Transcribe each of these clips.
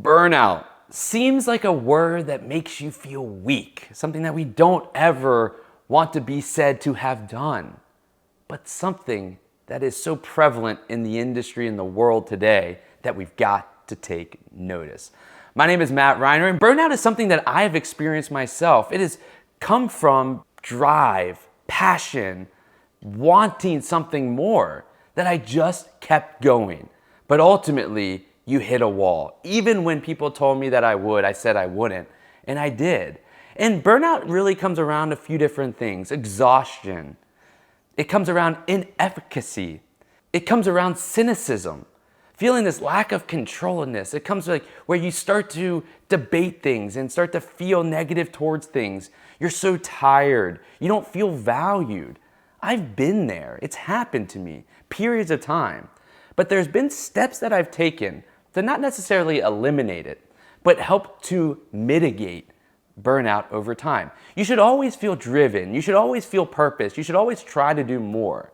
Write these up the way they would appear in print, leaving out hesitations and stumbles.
Burnout seems like a word that makes you feel weak, something that we don't ever want to be said to have done, but something that is so prevalent in the industry and the world today that we've got to take notice. My name is Matt Reiner, and burnout is something that I have experienced myself. It has come from drive, passion, wanting something more, that I just kept going. But ultimately, you hit a wall. Even when people told me that I would, I said I wouldn't, and I did. And burnout really comes around a few different things. Exhaustion. It comes around inefficacy. It comes around cynicism. Feeling this lack of control in this. It comes like where you start to debate things and start to feel negative towards things. You're so tired. You don't feel valued. I've been there. It's happened to me, periods of time. But there's been steps that I've taken to not necessarily eliminate it, but help to mitigate burnout over time. You should always feel driven. You should always feel purpose. You should always try to do more.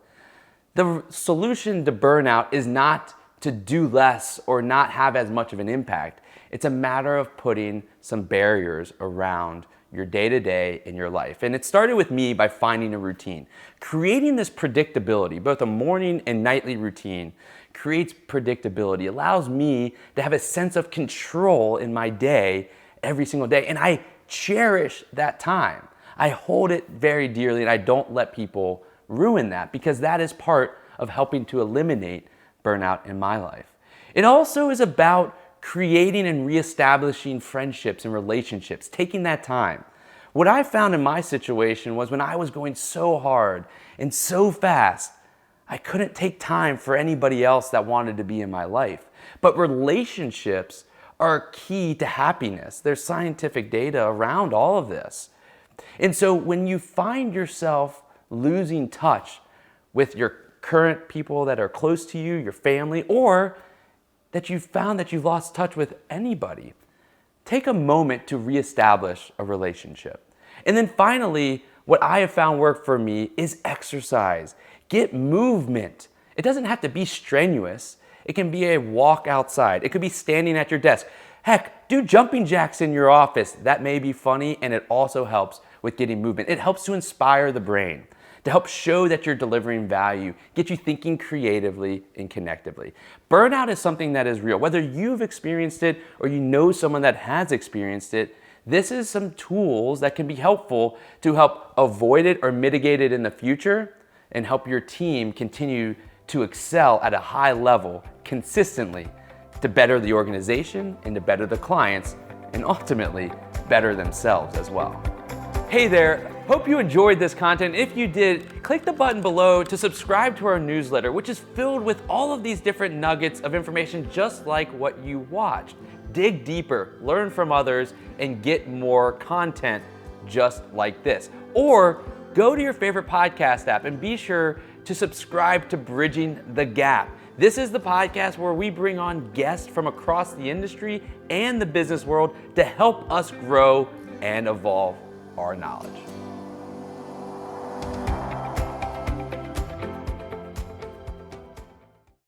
The solution to burnout is not to do less or not have as much of an impact. It's a matter of putting some barriers around your day-to-day in your life. And it started with me by finding a routine. Creating this predictability, both a morning and nightly routine, creates predictability, allows me to have a sense of control in my day every single day. And I cherish that time. I hold it very dearly, and I don't let people ruin that, because that is part of helping to eliminate burnout in my life. It also is about creating and reestablishing friendships and relationships, taking that time. What I found in my situation was when I was going so hard and so fast, I couldn't take time for anybody else that wanted to be in my life. But relationships are key to happiness. There's scientific data around all of this. And so when you find yourself losing touch with your current people that are close to you, your family, or that you've found that you've lost touch with anybody, take a moment to reestablish a relationship. And then finally, what I have found work for me is exercise. Get movement. It doesn't have to be strenuous. It can be a walk outside. It could be standing at your desk. Heck, do jumping jacks in your office. That may be funny, and it also helps with getting movement. It helps to inspire the brain, to help show that you're delivering value, get you thinking creatively and connectively. Burnout is something that is real. Whether you've experienced it or you know someone that has experienced it, this is some tools that can be helpful to help avoid it or mitigate it in the future and help your team continue to excel at a high level consistently to better the organization and to better the clients and ultimately better themselves as well. Hey there, hope you enjoyed this content. If you did, click the button below to subscribe to our newsletter, which is filled with all of these different nuggets of information just like what you watched. Dig deeper, learn from others, and get more content just like this. Or go to your favorite podcast app and be sure to subscribe to Bridging the Gap. This is the podcast where we bring on guests from across the industry and the business world to help us grow and evolve our knowledge.